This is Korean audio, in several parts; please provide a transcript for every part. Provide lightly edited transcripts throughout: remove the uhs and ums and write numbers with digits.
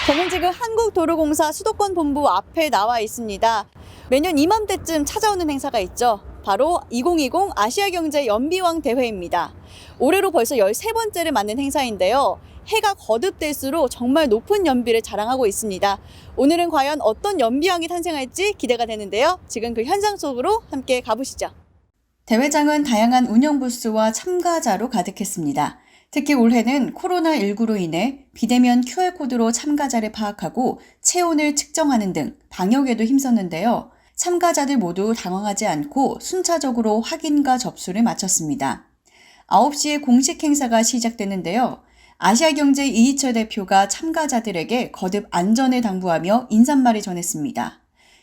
저는 지금 한국도로공사 수도권본부 앞에 나와 있습니다. 매년 이맘때쯤 찾아오는 행사가 있죠. 바로 2020 아시아경제 연비왕 대회입니다. 올해로 벌써 13번째를 맞는 행사인데요. 해가 거듭될수록 정말 높은 연비를 자랑하고 있습니다. 오늘은 과연 어떤 연비왕이 탄생할지 기대가 되는데요. 지금 그 현장 속으로 함께 가보시죠. 대회장은 다양한 운영 부스와 참가자로 가득했습니다. 특히 올해는 코로나19로 인해 비대면 QR코드로 참가자를 파악하고 체온을 측정하는 등 방역에도 힘썼는데요. 참가자들 모두 당황하지 않고 순차적으로 확인과 접수를 마쳤습니다. 9시에 공식 행사가 시작되는데요. 아시아경제 이희철 대표가 참가자들에게 거듭 안전을 당부하며 인사말을 전했습니다.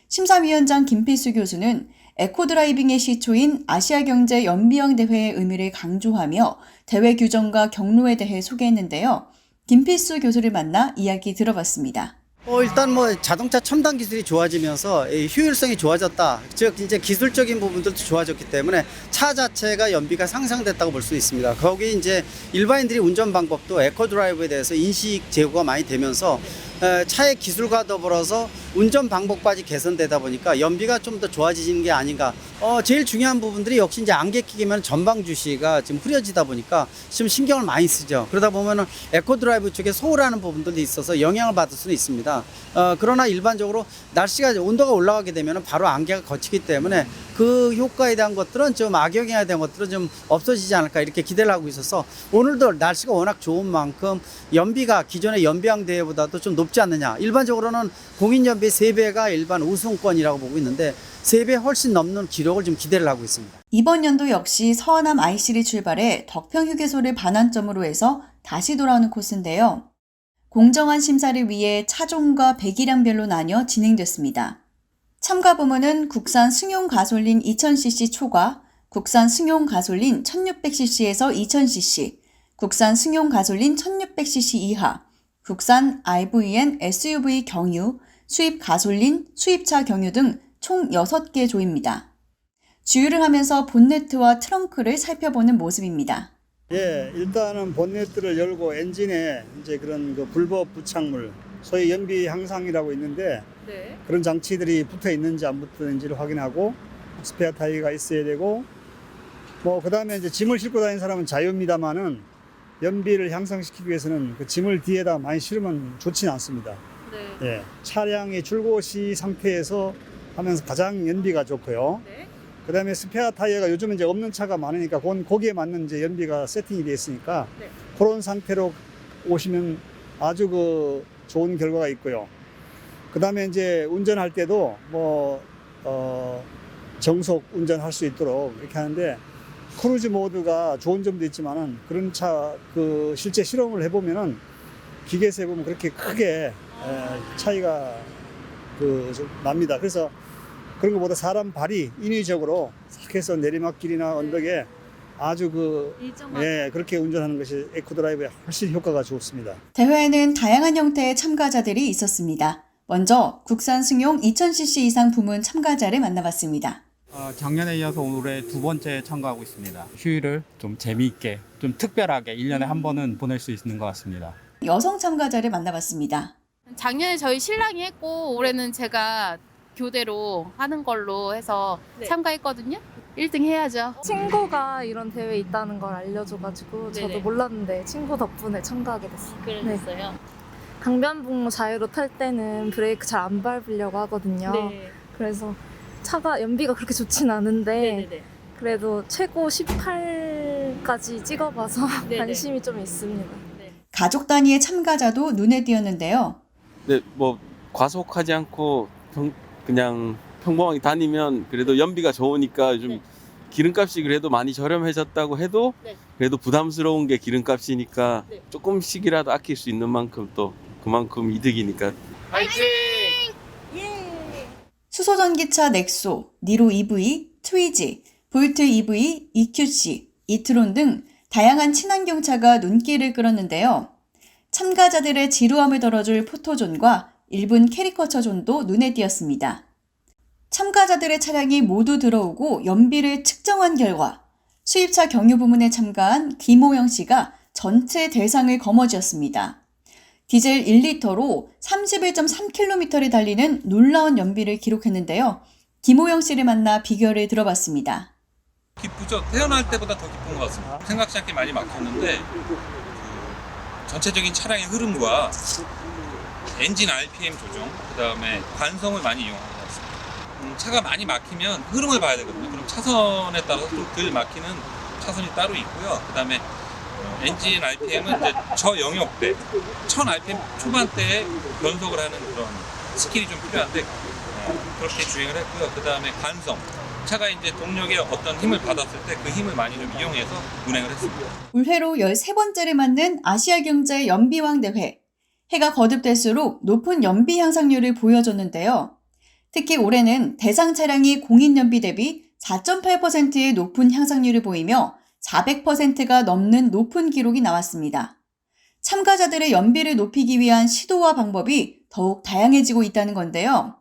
심사위원장 김필수 교수는 에코드라이빙의 시초인 아시아경제 연비왕 대회의 의미를 강조하며 대회 규정과 경로에 대해 소개했는데요. 김필수 교수를 만나 이야기 들어봤습니다. 일단 자동차 첨단 기술이 좋아지면서 효율성이 좋아졌다. 즉 이제 기술적인 부분들도 좋아졌기 때문에 차 자체가 연비가 상승됐다고 볼 수 있습니다. 거기 이제 일반인들이 운전 방법도 에코드라이브에 대해서 인식 제고가 많이 되면서 차의 기술과 더불어서 운전 방법까지 개선되다 보니까 연비가 좀 더 좋아지는 게 아닌가. 제일 중요한 부분들이 역시 이제 안개 끼기면 전방 주시가 지금 흐려지다 보니까 좀 신경을 많이 쓰죠. 그러다 보면은 에코드라이브 쪽에 소홀하는 부분들이 있어서 영향을 받을 수는 있습니다. 그러나 일반적으로 날씨가 온도가 올라가게 되면 바로 안개가 걷히기 때문에 그 효과에 대한 것들은 좀 악영향에 대한 것들은 좀 없어지지 않을까 이렇게 기대를 하고 있어서 오늘도 날씨가 워낙 좋은 만큼 연비가 기존의 연비왕 대회보다도 좀 높지 않느냐. 일반적으로는 공인 연비 3배가 일반 우승권이라고 보고 있는데 3배 훨씬 넘는 기록을 좀 기대를 하고 있습니다. 이번 연도 역시 서하남 IC를 출발해 덕평휴게소를 반환점으로 해서 다시 돌아오는 코스인데요. 공정한 심사를 위해 차종과 배기량별로 나뉘어 진행됐습니다. 참가 부문은 국산 승용 가솔린 2000cc 초과, 국산 승용 가솔린 1600cc에서 2000cc, 국산 승용 가솔린 1600cc 이하, 국산 RVN SUV 경유, 수입 가솔린, 수입차 경유 등 총 6개 조입니다. 주유를 하면서 본네트와 트렁크를 살펴보는 모습입니다. 일단은 본네트를 열고 엔진에 이제 그런 그 불법 부착물, 소위 연비 향상이라고 있는데 그런 장치들이 붙어 있는지 안 붙어 있는지를 확인하고 스페어 타이어가 있어야 되고 그 다음에 이제 짐을 싣고 다니는 사람은 자유입니다만은 연비를 향상시키기 위해서는 그 짐을 뒤에다 많이 실으면 좋지는 않습니다. 차량의 줄고 시 상태에서 하면서 가장 연비가 좋고요. 그 다음에 스페어 타이어가 요즘은 이제 없는 차가 많으니까 거기에 맞는 이제 연비가 세팅이 되어 있으니까 그런 상태로 오시면 아주 좋은 결과가 있고요. 그 다음에 이제 운전할 때도 정속 운전할 수 있도록 이렇게 하는데 크루즈 모드가 좋은 점도 있지만은 그런 차 실제 실험을 해보면은 기계에서 해보면 그렇게 크게 차이가 좀 납니다. 그래서 그런 것보다 사람 발이 인위적으로 싹 해서 내리막길이나 언덕에 아주 그렇게 운전하는 것이 에코드라이브에 훨씬 효과가 좋습니다. 대회에는 다양한 형태의 참가자들이 있었습니다. 먼저 국산 승용 2000cc 이상 부문 참가자를 만나봤습니다. 작년에 이어서 올해 2번째 참가하고 있습니다. 휴일을 좀 재미있게, 좀 특별하게 1년에 한 번은 보낼 수 있는 것 같습니다. 여성 참가자를 만나봤습니다. 작년에 저희 신랑이 했고 올해는 제가 교대로 하는 걸로 해서 참가했거든요. 1등 해야죠. 친구가 이런 대회 있다는 걸 알려줘가지고 저도 몰랐는데 친구 덕분에 참가하게 됐어요. 그러셨어요? 강변북로 자유로 탈 때는 브레이크 잘 안 밟으려고 하거든요. 그래서 차가 연비가 그렇게 좋진 않은데 그래도 최고 18까지 찍어봐서 관심이 좀 있습니다. 가족 단위의 참가자도 눈에 띄었는데요. 과속하지 않고 그냥 평범하게 다니면 그래도 연비가 좋으니까 요즘 기름값이 그래도 많이 저렴해졌다고 해도 그래도 부담스러운 게 기름값이니까 조금씩이라도 아낄 수 있는 만큼 또 그만큼 이득이니까 화이팅! 수소전기차 넥소, 니로 EV, 트위지, 볼트 EV, EQC, 이트론 등 다양한 친환경차가 눈길을 끌었는데요. 참가자들의 지루함을 덜어줄 포토존과 1분 캐리커처 존도 눈에 띄었습니다. 참가자들의 차량이 모두 들어오고 연비를 측정한 결과 수입차 경유 부문에 참가한 김호영 씨가 전체 대상을 거머쥐었습니다. 디젤 1리터로 31.3km를 달리는 놀라운 연비를 기록했는데요. 김호영 씨를 만나 비결을 들어봤습니다. 기쁘죠. 태어날 때보다 더 기쁜 것 같습니다. 생각지 않게 많이 막혔는데 전체적인 차량의 흐름과 엔진 RPM 조정, 그다음에 관성을 많이 이용하는 것 같습니다. 차가 많이 막히면 흐름을 봐야 되거든요. 그럼 차선에 따라서 좀 덜 막히는 차선이 따로 있고요. 그다음에 엔진 RPM은 이제 저영역대, 1000rpm 초반대에 변속을 하는 그런 스킬이 좀 필요한데 그렇게 주행을 했고요. 그다음에 관성, 차가 이제 동력에 어떤 힘을 받았을 때 그 힘을 많이 좀 이용해서 운행을 했습니다. 올해로 13번째를 맞는 아시아경제 연비왕 대회. 해가 거듭될수록 높은 연비 향상률을 보여줬는데요. 특히 올해는 대상 차량이 공인연비 대비 4.8%의 높은 향상률을 보이며 400%가 넘는 높은 기록이 나왔습니다. 참가자들의 연비를 높이기 위한 시도와 방법이 더욱 다양해지고 있다는 건데요.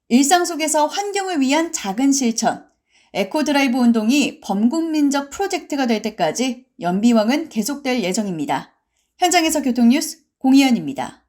일상 속에서 환경을 위한 작은 실천, 에코드라이브 운동이 범국민적 프로젝트가 될 때까지 연비왕은 계속될 예정입니다. 현장에서 교통뉴스 공희연입니다.